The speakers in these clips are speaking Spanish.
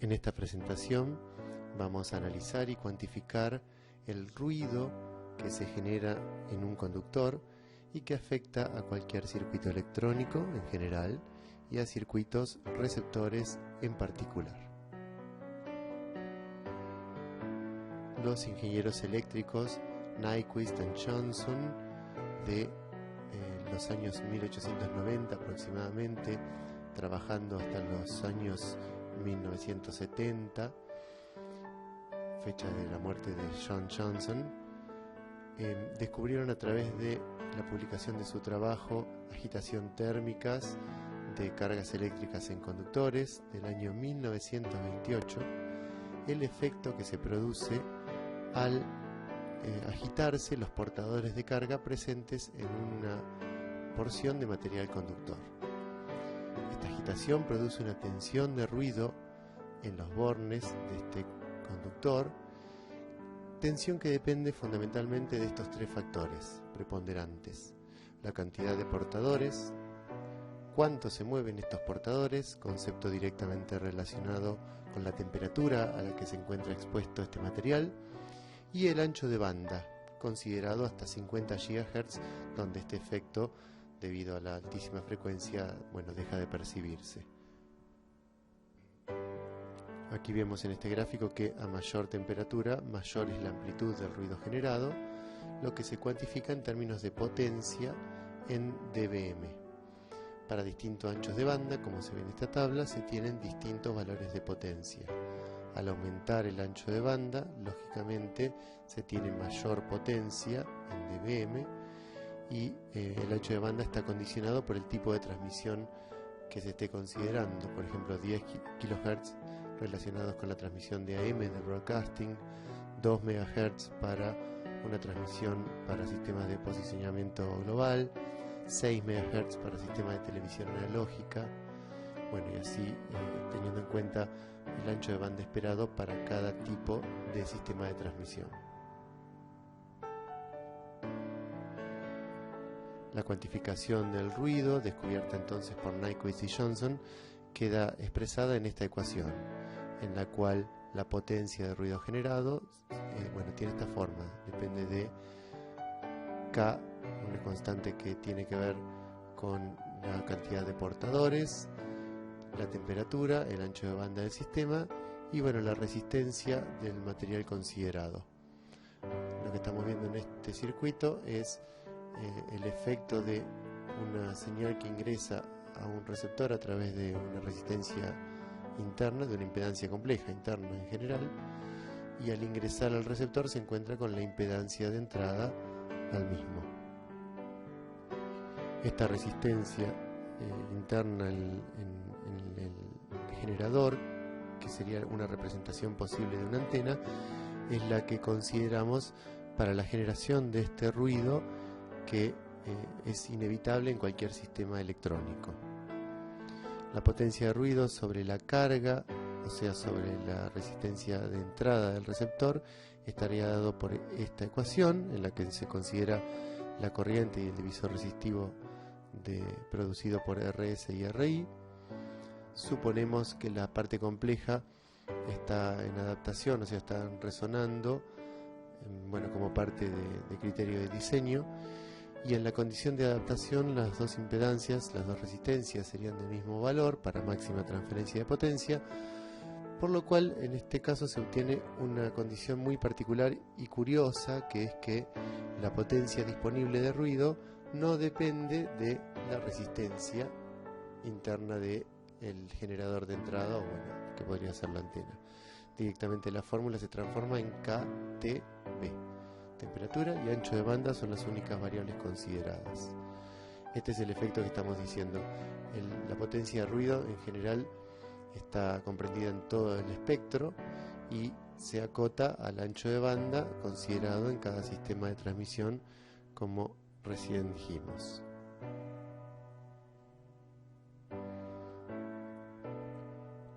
En esta presentación vamos a analizar y cuantificar el ruido que se genera en un conductor y que afecta a cualquier circuito electrónico en general y a circuitos receptores en particular. Los ingenieros eléctricos Nyquist y Johnson de los años 1890 aproximadamente, trabajando hasta los años 1970, fecha de la muerte de John Johnson, descubrieron a través de la publicación de su trabajo Agitación térmicas de cargas eléctricas en conductores del año 1928 el efecto que se produce al agitarse los portadores de carga presentes en una porción de material conductor. Esta agitación produce una tensión de ruido en los bornes de este conductor, tensión que depende fundamentalmente de estos tres factores preponderantes: la cantidad de portadores, cuánto se mueven estos portadores, concepto directamente relacionado con la temperatura a la que se encuentra expuesto este material, y el ancho de banda, considerado hasta 50 GHz, donde este efecto, debido a la altísima frecuencia, deja de percibirse. Aquí vemos en este gráfico que a mayor temperatura, mayor es la amplitud del ruido generado, lo que se cuantifica en términos de potencia en dBm. Para distintos anchos de banda, como se ve en esta tabla, se tienen distintos valores de potencia. Al aumentar el ancho de banda, lógicamente se tiene mayor potencia en dBm y el ancho de banda está condicionado por el tipo de transmisión que se esté considerando. Por ejemplo, 10 kHz relacionados con la transmisión de AM de broadcasting, 2 MHz para una transmisión para sistemas de posicionamiento global, 6 MHz para sistemas de televisión analógica, y así teniendo en cuenta el ancho de banda esperado para cada tipo de sistema de transmisión. La cuantificación del ruido, descubierta entonces por Nyquist y Johnson, queda expresada en esta ecuación, en la cual la potencia de ruido generado tiene esta forma: depende de K, una constante que tiene que ver con la cantidad de portadores, la temperatura, el ancho de banda del sistema y la resistencia del material considerado. Lo que estamos viendo en este circuito es el efecto de una señal que ingresa a un receptor a través de una resistencia interna, de una impedancia compleja interna en general, y al ingresar al receptor se encuentra con la impedancia de entrada al mismo. Esta resistencia interna en el generador, que sería una representación posible de una antena, es la que consideramos para la generación de este ruido que es inevitable en cualquier sistema electrónico. La potencia de ruido sobre la carga, o sea, sobre la resistencia de entrada del receptor, estaría dado por esta ecuación, en la que se considera la corriente y el divisor resistivo producido por RS y RI. Suponemos que la parte compleja está en adaptación, o sea, está resonando como parte de criterio de diseño, y en la condición de adaptación las dos impedancias, las dos resistencias serían del mismo valor para máxima transferencia de potencia, por lo cual en este caso se obtiene una condición muy particular y curiosa, que es que la potencia disponible de ruido no depende de la resistencia interna del generador de entrada, que podría ser la antena. Directamente la fórmula se transforma en KTB. Temperatura y ancho de banda son las únicas variables consideradas. Este es el efecto que estamos diciendo. La potencia de ruido en general está comprendida en todo el espectro y se acota al ancho de banda considerado en cada sistema de transmisión, como recién dijimos.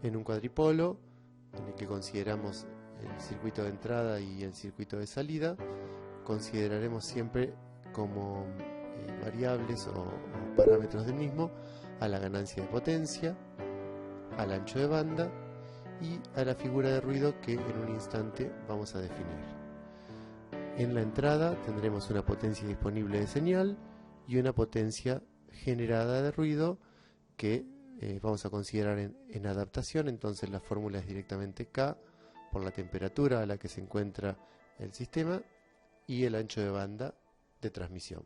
En un cuadripolo, en el que consideramos el circuito de entrada y el circuito de salida, consideraremos siempre como variables o parámetros del mismo a la ganancia de potencia, al ancho de banda y a la figura de ruido que en un instante vamos a definir. En la entrada tendremos una potencia disponible de señal y una potencia generada de ruido que vamos a considerar en adaptación. Entonces la fórmula es directamente K por la temperatura a la que se encuentra el sistema y el ancho de banda de transmisión.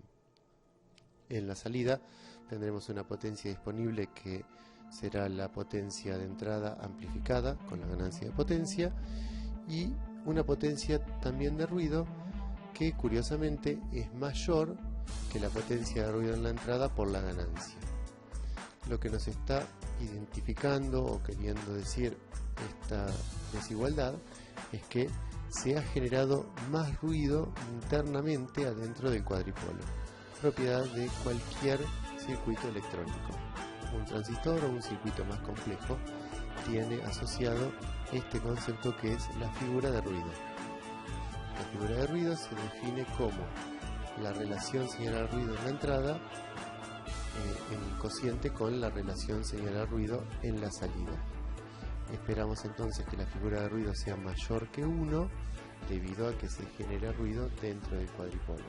En la salida tendremos una potencia disponible que será la potencia de entrada amplificada con la ganancia de potencia y una potencia también de ruido que curiosamente es mayor que la potencia de ruido en la entrada por la ganancia. Lo que nos está identificando o queriendo decir esta desigualdad es que se ha generado más ruido internamente adentro del cuadripolo, propiedad de cualquier circuito electrónico. Un transistor o un circuito más complejo tiene asociado este concepto que es la figura de ruido. La figura de ruido se define como la relación señal-ruido en la entrada en cociente con la relación señal-ruido en la salida. Esperamos entonces que la figura de ruido sea mayor que 1 debido a que se genera ruido dentro del cuadripolo.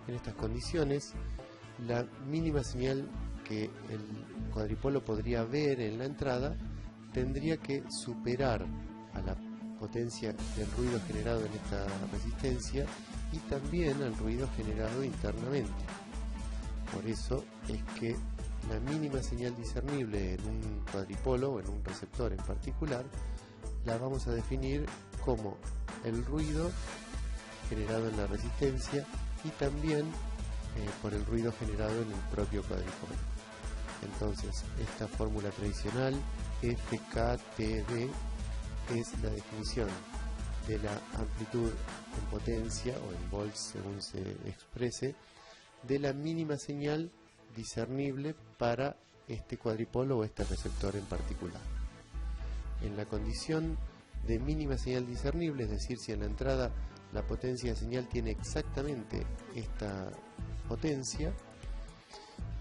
En estas condiciones, la mínima señal que el cuadripolo podría ver en la entrada tendría que superar a la potencia del ruido generado en esta resistencia y también al ruido generado internamente. Por eso es que la mínima señal discernible en un cuadripolo o en un receptor en particular la vamos a definir como el ruido generado en la resistencia y también por el ruido generado en el propio cuadripolo. Entonces, esta fórmula tradicional FKTB es la definición de la amplitud en potencia o en volts según se exprese de la mínima señal discernible para este cuadripolo o este receptor en particular. En la condición de mínima señal discernible, es decir, si en la entrada la potencia de señal tiene exactamente esta potencia,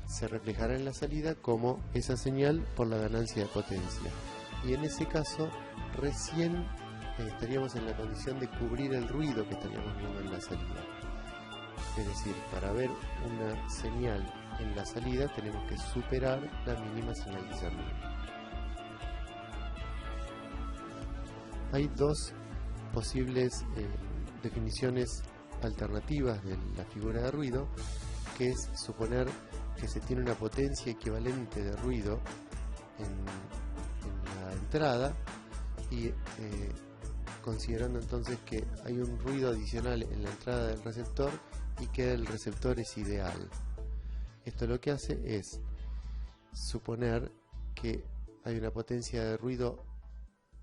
se reflejará en la salida como esa señal por la ganancia de potencia. Y en ese caso, recién estaríamos en la condición de cubrir el ruido que estaríamos viendo en la salida. Es decir, para ver una señal en la salida tenemos que superar la mínima señal discernible. Hay dos posibles definiciones alternativas de la figura de ruido, que es suponer que se tiene una potencia equivalente de ruido en la entrada y considerando entonces que hay un ruido adicional en la entrada del receptor y que el receptor es ideal. Esto lo que hace es suponer que hay una potencia de ruido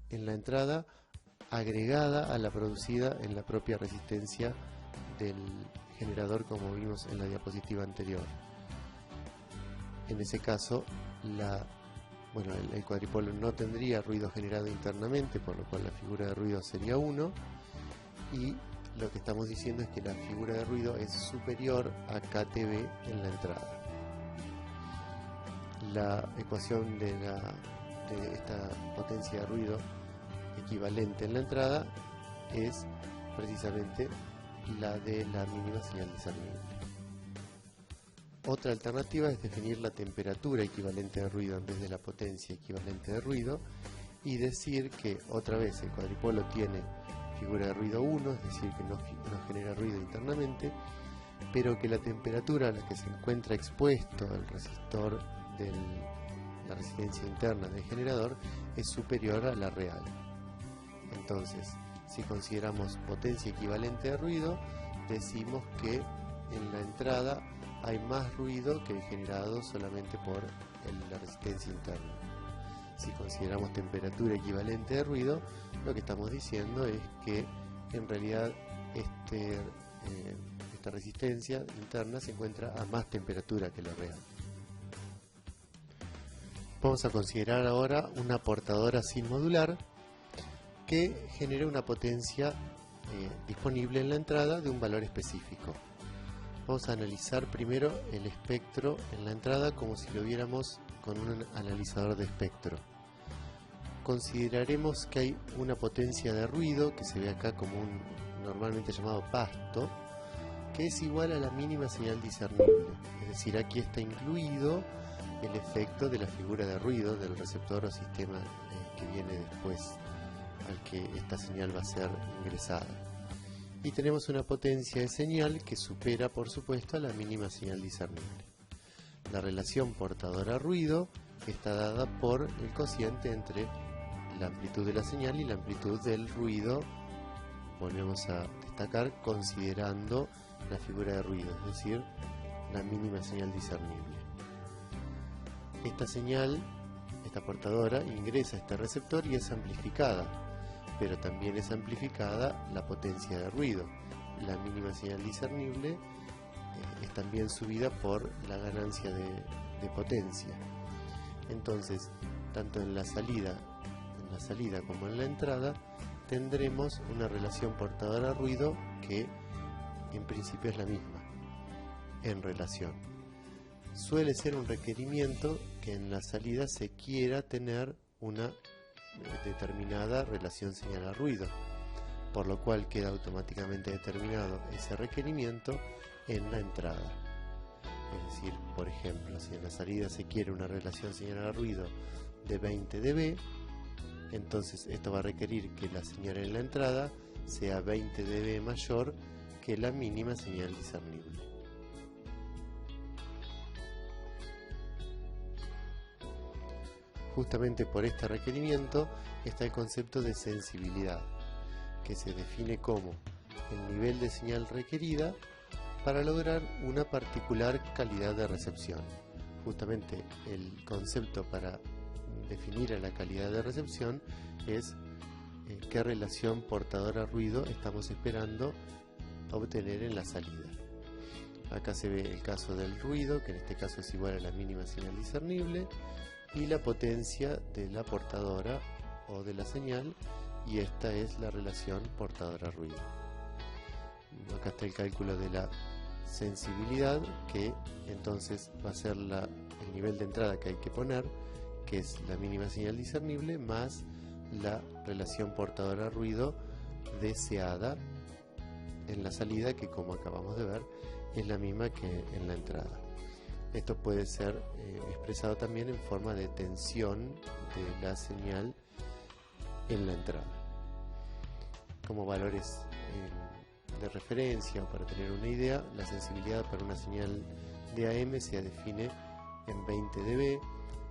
en la entrada agregada a la producida en la propia resistencia del generador, como vimos en la diapositiva anterior. En ese caso, el cuadripolo no tendría ruido generado internamente, por lo cual la figura de ruido sería 1, y lo que estamos diciendo es que la figura de ruido es superior a KTB en la entrada. La ecuación de esta potencia de ruido equivalente en la entrada es precisamente la de la mínima señal discernible. Otra alternativa es definir la temperatura equivalente de ruido en vez de la potencia equivalente de ruido y decir que otra vez el cuadripolo tiene figura de ruido 1, es decir que no genera ruido internamente, pero que la temperatura a la que se encuentra expuesto el resistor de la resistencia interna del generador es superior a la real. Entonces, si consideramos potencia equivalente de ruido, decimos que en la entrada hay más ruido que el generado solamente por la resistencia interna. Si consideramos temperatura equivalente de ruido, lo que estamos diciendo es que en realidad esta resistencia interna se encuentra a más temperatura que la real. Vamos a considerar ahora una portadora sin modular que genera una potencia disponible en la entrada de un valor específico. Vamos a analizar primero el espectro en la entrada como si lo viéramos con un analizador de espectro. consideraremos que hay una potencia de ruido que se ve acá como un normalmente llamado pasto, que es igual a la mínima señal discernible. Es decir, aquí está incluido el efecto de la figura de ruido del receptor o sistema que viene después al que esta señal va a ser ingresada. Y tenemos una potencia de señal que supera, por supuesto, a la mínima señal discernible. La relación portadora-ruido está dada por el cociente entre la amplitud de la señal y la amplitud del ruido. Volvemos a destacar considerando la figura de ruido, es decir, la mínima señal discernible. Esta señal, esta portadora, ingresa a este receptor y es amplificada, pero también es amplificada la potencia de ruido. La mínima señal discernible es también subida por la ganancia de potencia. Entonces, tanto en la salida como en la entrada, tendremos una relación portadora-ruido que en principio es la misma en relación. Suele ser un requerimiento que en la salida se quiera tener una determinada relación señal-ruido, por lo cual queda automáticamente determinado ese requerimiento en la entrada. Es decir, por ejemplo, si en la salida se quiere una relación señal-ruido de 20 dB, entonces esto va a requerir que la señal en la entrada sea 20 dB mayor que la mínima señal discernible. Justamente por este requerimiento está el concepto de sensibilidad, que se define como el nivel de señal requerida para lograr una particular calidad de recepción. Justamente el concepto para definir a la calidad de recepción es qué relación portadora-ruido estamos esperando obtener en la salida. Acá se ve el caso del ruido, que en este caso es igual a la mínima señal discernible, y la potencia de la portadora o de la señal, y esta es la relación portadora-ruido. Acá está el cálculo de la sensibilidad, que entonces va a ser el nivel de entrada que hay que poner, que es la mínima señal discernible más la relación portadora-ruido deseada en la salida, que como acabamos de ver es la misma que en la entrada. Esto puede ser expresado también en forma de tensión de la señal en la entrada. Como valores de referencia o para tener una idea, la sensibilidad para una señal de AM se define en 20 dB,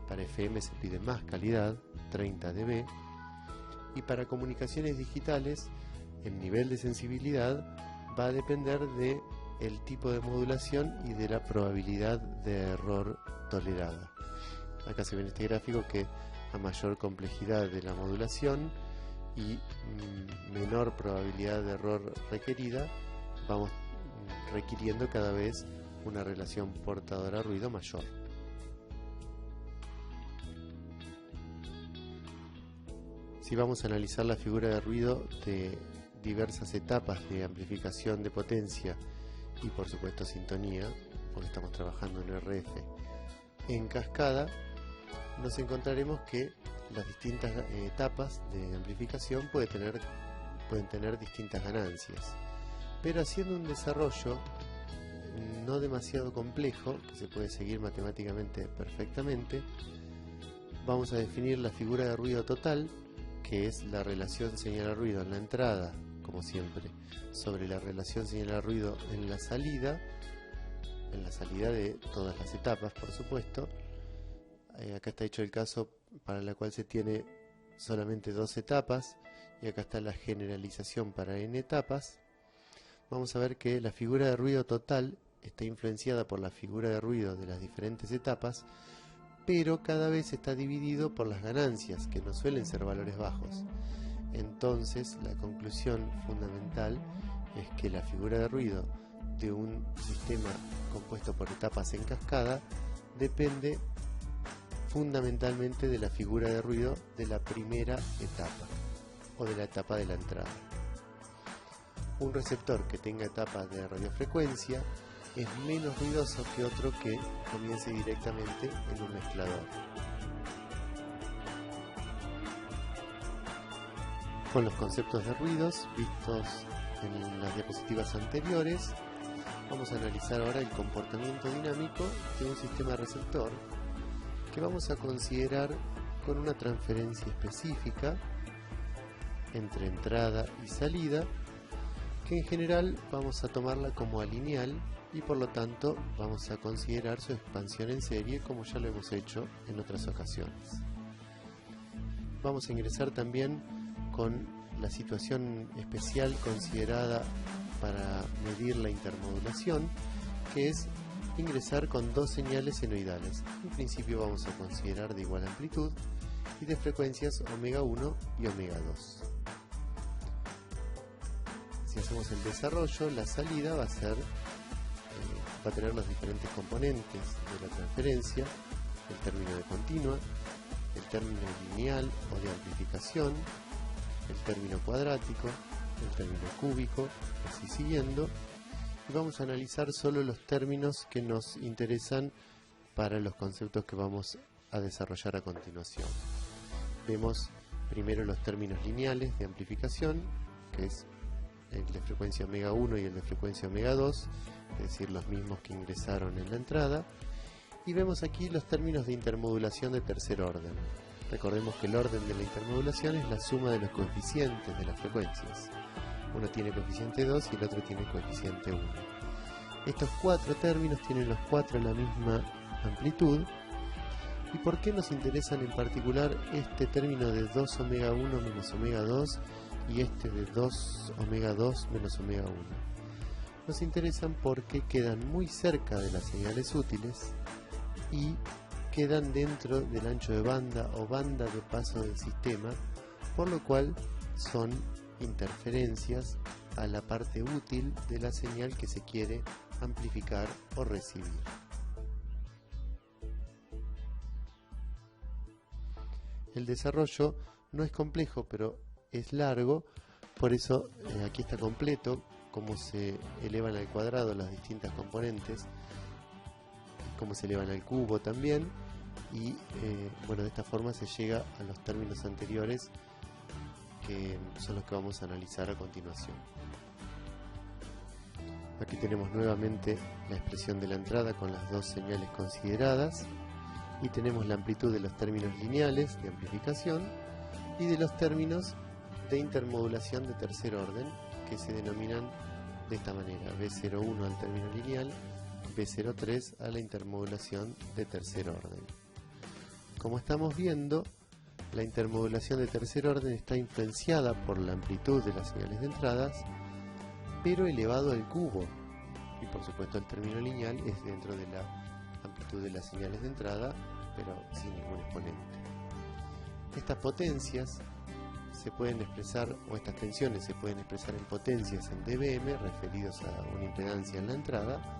para FM se pide más calidad, 30 dB, y para comunicaciones digitales el nivel de sensibilidad va a depender de el tipo de modulación y de la probabilidad de error tolerada. Acá se ve en este gráfico que a mayor complejidad de la modulación y menor probabilidad de error requerida, vamos requiriendo cada vez una relación portadora-ruido mayor. Si vamos a analizar la figura de ruido de diversas etapas de amplificación de potencia y por supuesto sintonía, porque estamos trabajando en RF en cascada, nos encontraremos que las distintas etapas de amplificación pueden tener distintas ganancias, pero haciendo un desarrollo no demasiado complejo, que se puede seguir matemáticamente perfectamente, vamos a definir la figura de ruido total, que es la relación señal-ruido en la entrada, como siempre, sobre la relación señal-ruido en la salida de todas las etapas, por supuesto. Acá está hecho el caso para la cual se tiene solamente 2 etapas, y acá está la generalización para n etapas. Vamos a ver que la figura de ruido total está influenciada por la figura de ruido de las diferentes etapas, pero cada vez está dividido por las ganancias, que no suelen ser valores bajos. Entonces, la conclusión fundamental es que la figura de ruido de un sistema compuesto por etapas en cascada depende fundamentalmente de la figura de ruido de la primera etapa o de la etapa de la entrada. Un receptor que tenga etapas de radiofrecuencia es menos ruidoso que otro que comience directamente en un mezclador. Con los conceptos de ruidos vistos en las diapositivas anteriores, vamos a analizar ahora el comportamiento dinámico de un sistema receptor que vamos a considerar con una transferencia específica entre entrada y salida, que en general vamos a tomarla como alineal y por lo tanto vamos a considerar su expansión en serie, como ya lo hemos hecho en otras ocasiones. Vamos a ingresar también con la situación especial considerada para medir la intermodulación, que es ingresar con dos señales senoidales. En principio vamos a considerar de igual amplitud y de frecuencias omega 1 y omega 2. Si hacemos el desarrollo, la salida va a tener los diferentes componentes de la transferencia: el término de continua, el término lineal o de amplificación, el término cuadrático, el término cúbico, así siguiendo, y vamos a analizar solo los términos que nos interesan para los conceptos que vamos a desarrollar a continuación. Vemos primero los términos lineales de amplificación, que es el de frecuencia omega 1 y el de frecuencia omega 2, es decir, los mismos que ingresaron en la entrada, y vemos aquí los términos de intermodulación de tercer orden. Recordemos que el orden de la intermodulación es la suma de los coeficientes de las frecuencias. Uno tiene coeficiente 2 y el otro tiene coeficiente 1. Estos cuatro términos tienen los cuatro la misma amplitud. ¿Y por qué nos interesan en particular este término de 2 omega 1 menos omega 2 y este de 2 omega 2 menos omega 1? Nos interesan porque quedan muy cerca de las señales útiles y quedan dentro del ancho de banda o banda de paso del sistema, por lo cual son interferencias a la parte útil de la señal que se quiere amplificar o recibir. El desarrollo no es complejo, pero es largo, por eso aquí está completo cómo se elevan al cuadrado las distintas componentes, cómo se elevan al cubo también, y bueno, de esta forma se llega a los términos anteriores, que son los que vamos a analizar a continuación. Aquí tenemos nuevamente la expresión de la entrada con las dos señales consideradas, y tenemos la amplitud de los términos lineales de amplificación y de los términos de intermodulación de tercer orden, que se denominan de esta manera: B01 al término lineal, B03 a la intermodulación de tercer orden. Como estamos viendo, la intermodulación de tercer orden está influenciada por la amplitud de las señales de entradas, pero elevado al cubo, y por supuesto el término lineal es dentro de la amplitud de las señales de entrada, pero sin ningún exponente. Estas potencias se pueden expresar, o estas tensiones se pueden expresar en potencias en dBm, referidos a una impedancia en la entrada,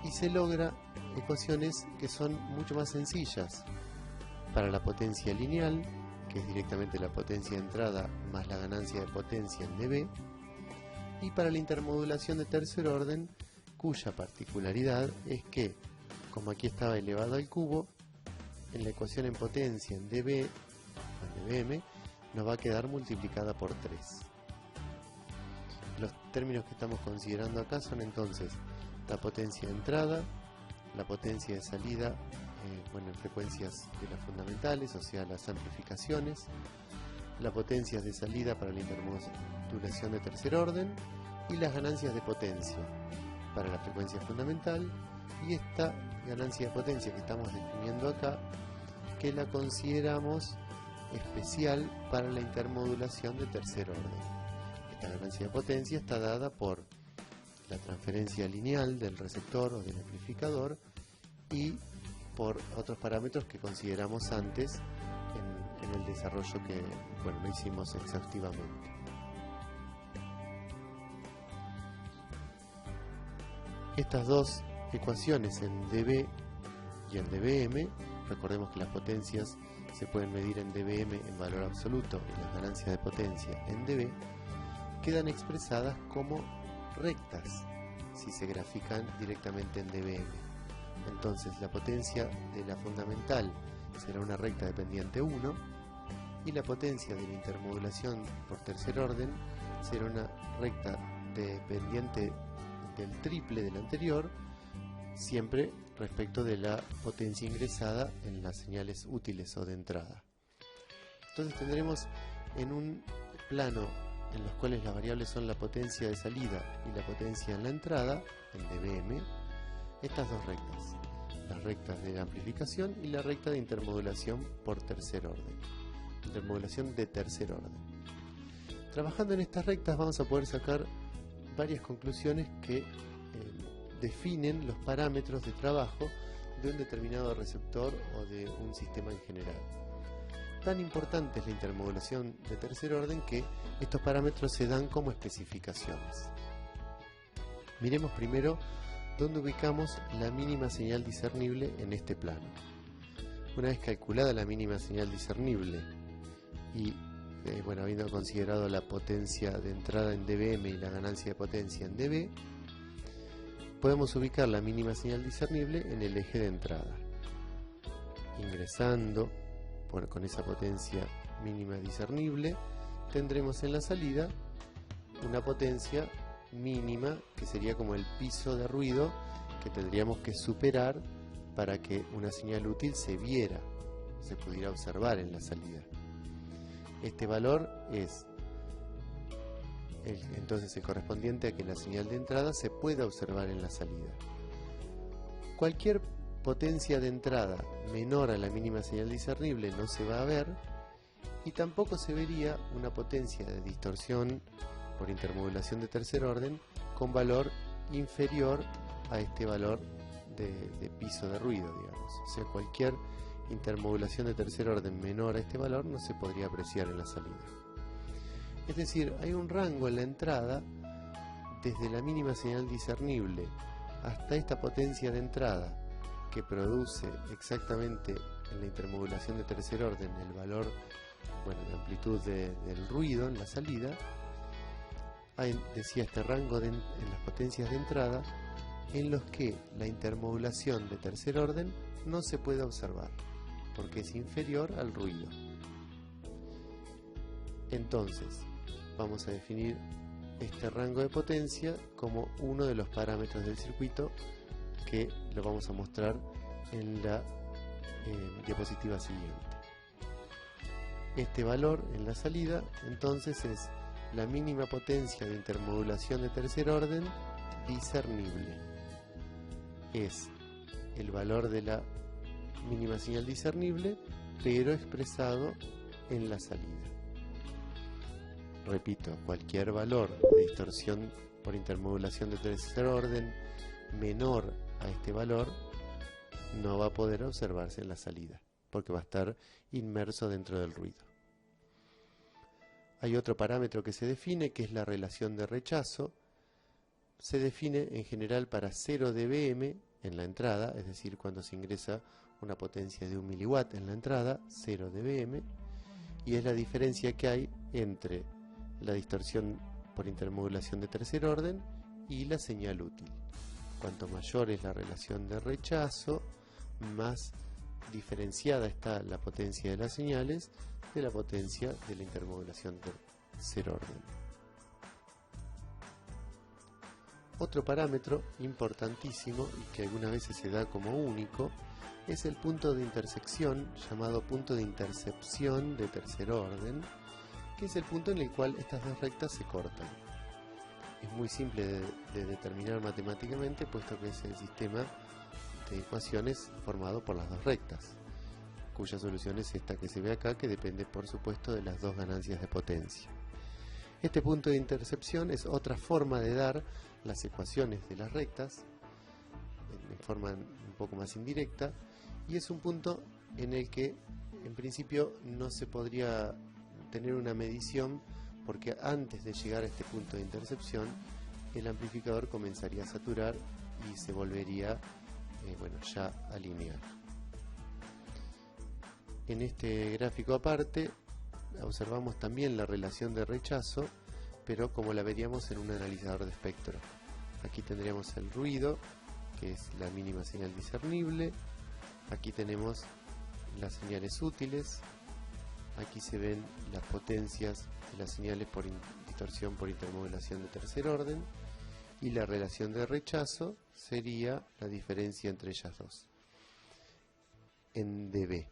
y se logra ecuaciones que son mucho más sencillas. Para la potencia lineal, que es directamente la potencia de entrada más la ganancia de potencia en dB, y para la intermodulación de tercer orden, cuya particularidad es que, como aquí estaba elevado al cubo, en la ecuación en potencia en dB, en dBm, nos va a quedar multiplicada por 3. Los términos que estamos considerando acá son entonces la potencia de entrada, la potencia de salida, en frecuencias de las fundamentales, o sea, las amplificaciones, la potencia de salida para la intermodulación de tercer orden y las ganancias de potencia para la frecuencia fundamental, y esta ganancia de potencia que estamos definiendo acá, que la consideramos especial para la intermodulación de tercer orden. Esta ganancia de potencia está dada por la transferencia lineal del receptor o del amplificador y por otros parámetros que consideramos antes en el desarrollo que, bueno, lo hicimos exhaustivamente. Estas dos ecuaciones en dB y en dBm, recordemos que las potencias se pueden medir en dBm en valor absoluto y las ganancias de potencia en dB, quedan expresadas como rectas si se grafican directamente en dBm. Entonces la potencia de la fundamental será una recta de pendiente 1 y la potencia de la intermodulación por tercer orden será una recta dependiente del triple del anterior, siempre respecto de la potencia ingresada en las señales útiles o de entrada. Entonces tendremos en un plano en los cuales las variables son la potencia de salida y la potencia en la entrada, en dBm, estas dos rectas, las rectas de amplificación y la recta de intermodulación por tercer orden, intermodulación de tercer orden. Trabajando en estas rectas vamos a poder sacar varias conclusiones que definen los parámetros de trabajo de un determinado receptor o de un sistema en general. Tan importante es la intermodulación de tercer orden que estos parámetros se dan como especificaciones. Miremos primero dónde ubicamos la mínima señal discernible en este plano. Una vez calculada la mínima señal discernible y habiendo considerado la potencia de entrada en dBm y la ganancia de potencia en dB, podemos ubicar la mínima señal discernible en el eje de entrada. Ingresando con esa potencia mínima discernible, tendremos en la salida una potencia mínima que sería como el piso de ruido que tendríamos que superar para que una señal útil se pudiera observar en la salida. Este valor es entonces el correspondiente a que la señal de entrada se pueda observar en la salida. Cualquier potencia de entrada menor a la mínima señal discernible no se va a ver, y tampoco se vería una potencia de distorsión por intermodulación de tercer orden con valor inferior a este valor de piso de ruido, digamos. O sea, cualquier intermodulación de tercer orden menor a este valor no se podría apreciar en la salida. Es decir, hay un rango en la entrada desde la mínima señal discernible hasta esta potencia de entrada que produce exactamente en la intermodulación de tercer orden el valor de amplitud del ruido en la salida. Decía este rango en las potencias de entrada en los que la intermodulación de tercer orden no se puede observar porque es inferior al ruido. Entonces vamos a definir este rango de potencia como uno de los parámetros del circuito que lo vamos a mostrar en la diapositiva siguiente. Este valor en la salida entonces es la mínima potencia de intermodulación de tercer orden discernible. Es el valor de la mínima señal discernible, pero expresado en la salida. Repito, cualquier valor de distorsión por intermodulación de tercer orden menor a este valor no va a poder observarse en la salida, porque va a estar inmerso dentro del ruido. Hay otro parámetro que se define, que es la relación de rechazo. Se define en general para 0 dBm en la entrada, es decir, cuando se ingresa una potencia de 1 miliwatt en la entrada, 0 dBm, y es la diferencia que hay entre la distorsión por intermodulación de tercer orden y la señal útil. Cuanto mayor es la relación de rechazo, más diferenciada está la potencia de las señales de la potencia de la intermodulación de tercer orden. Otro parámetro importantísimo y que algunas veces se da como único es el punto de intersección, llamado punto de intercepción de tercer orden, que es el punto en el cual estas dos rectas se cortan. Es muy simple de determinar matemáticamente, puesto que es el sistema de ecuaciones formado por las dos rectas, cuya solución es esta que se ve acá, que depende por supuesto de las dos ganancias de potencia. Este punto de intercepción es otra forma de dar las ecuaciones de las rectas en forma un poco más indirecta, y es un punto en el que en principio no se podría tener una medición, porque antes de llegar a este punto de intercepción el amplificador comenzaría a saturar y se volvería ya a lineal. En este gráfico aparte observamos también la relación de rechazo, pero como la veríamos en un analizador de espectro. Aquí tendríamos el ruido, que es la mínima señal discernible. Aquí tenemos las señales útiles, aquí se ven las potencias de las señales por distorsión por intermodulación de tercer orden, y la relación de rechazo sería la diferencia entre ellas dos en dB.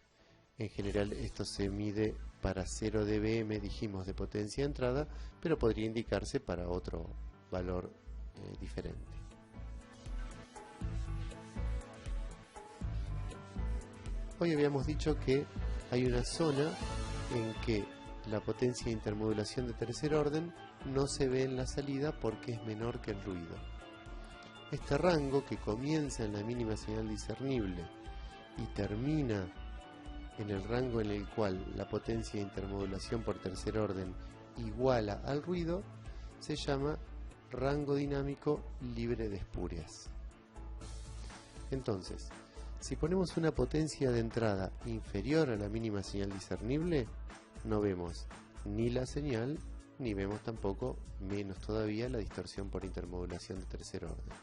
En general esto se mide para 0 dBm, dijimos, de potencia de entrada, pero podría indicarse para otro valor diferente. Hoy habíamos dicho que hay una zona en que la potencia de intermodulación de tercer orden no se ve en la salida porque es menor que el ruido. Este rango, que comienza en la mínima señal discernible y termina en el rango en el cual la potencia de intermodulación por tercer orden iguala al ruido, se llama rango dinámico libre de espurias. Entonces, si ponemos una potencia de entrada inferior a la mínima señal discernible, no vemos ni la señal, ni vemos tampoco, menos todavía, la distorsión por intermodulación de tercer orden.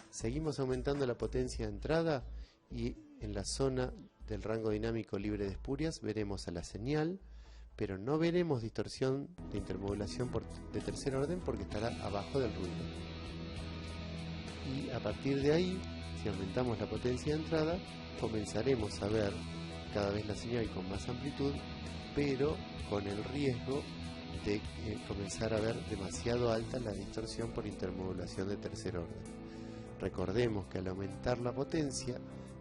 Seguimos aumentando la potencia de entrada y en la zona del rango dinámico libre de espurias veremos a la señal, pero no veremos distorsión de intermodulación de tercer orden porque estará abajo del ruido. Y a partir de ahí, si aumentamos la potencia de entrada, comenzaremos a ver cada vez la señal con más amplitud, pero con el riesgo de comenzar a ver demasiado alta la distorsión por intermodulación de tercer orden. Recordemos que al aumentar la potencia,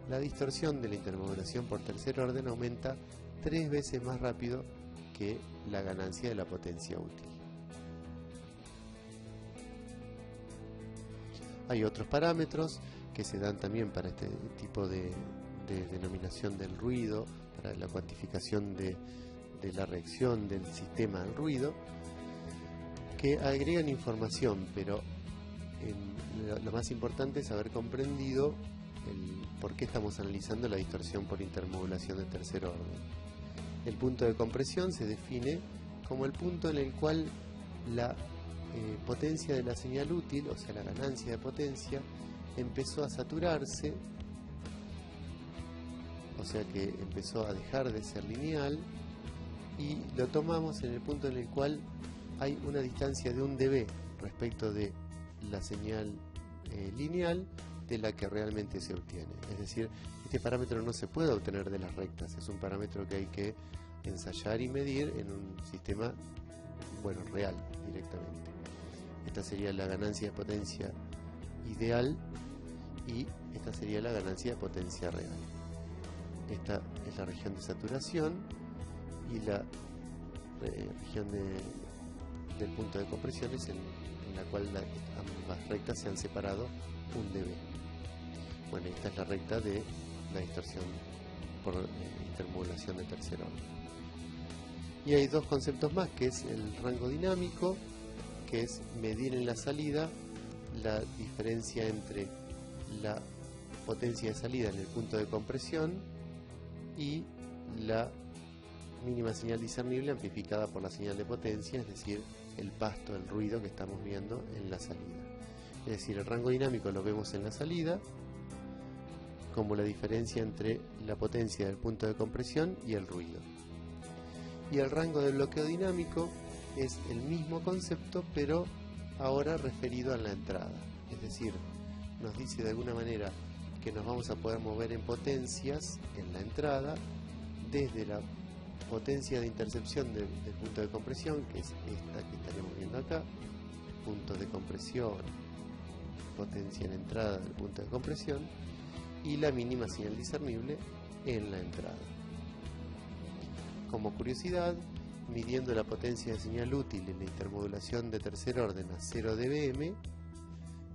la distorsión de la intermodulación por tercer orden aumenta 3 veces más rápido que la ganancia de la potencia útil. Hay otros parámetros que se dan también para este tipo de denominación del ruido, para la cuantificación de la reacción del sistema al ruido, que agregan información, pero lo más importante es haber comprendido por qué estamos analizando la distorsión por intermodulación de tercer orden. El punto de compresión se define como el punto en el cual la potencia de la señal útil, o sea la ganancia de potencia, empezó a saturarse, o sea que empezó a dejar de ser lineal, y lo tomamos en el punto en el cual hay una distancia de 1 dB respecto de la señal lineal de la que realmente se obtiene. Es decir, este parámetro no se puede obtener de las rectas, es un parámetro que hay que ensayar y medir en un sistema, bueno, real directamente. Esta sería la ganancia de potencia ideal y esta sería la ganancia de potencia real. Esta es la región de saturación y la región del punto de compresión es en la cual ambas rectas se han separado 1 dB. Bueno, esta es la recta de la distorsión por intermodulación de tercer orden. Y hay dos conceptos más, que es el rango dinámico, que es medir en la salida la diferencia entre la potencia de salida en el punto de compresión y la mínima señal discernible amplificada por la señal de potencia, es decir, el pasto, el ruido que estamos viendo en la salida. Es decir, el rango dinámico lo vemos en la salida como la diferencia entre la potencia del punto de compresión y el ruido. Y el rango de bloqueo dinámico es el mismo concepto, pero ahora referido a la entrada. Es decir, nos dice de alguna manera que nos vamos a poder mover en potencias en la entrada desde la potencia de intercepción del punto de compresión, que es esta que estaríamos viendo acá, punto de compresión, potencia en entrada del punto de compresión, y la mínima señal discernible en la entrada. Como curiosidad, midiendo la potencia de señal útil en la intermodulación de tercer orden a 0 dBm,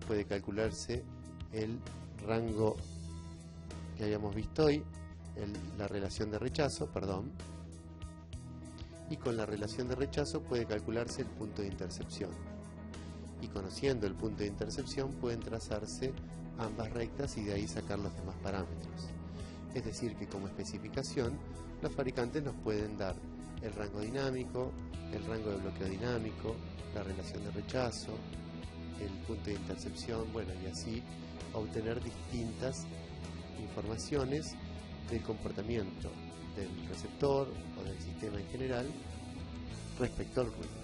puede calcularse el rango que habíamos visto hoy, la relación de rechazo, y con la relación de rechazo puede calcularse el punto de intercepción. Y conociendo el punto de intercepción pueden trazarse ambas rectas y de ahí sacar los demás parámetros. Es decir, que como especificación, los fabricantes nos pueden dar el rango dinámico, el rango de bloqueo dinámico, la relación de rechazo, el punto de intercepción, bueno, y así obtener distintas informaciones del comportamiento del receptor o del sistema en general respecto al ruido.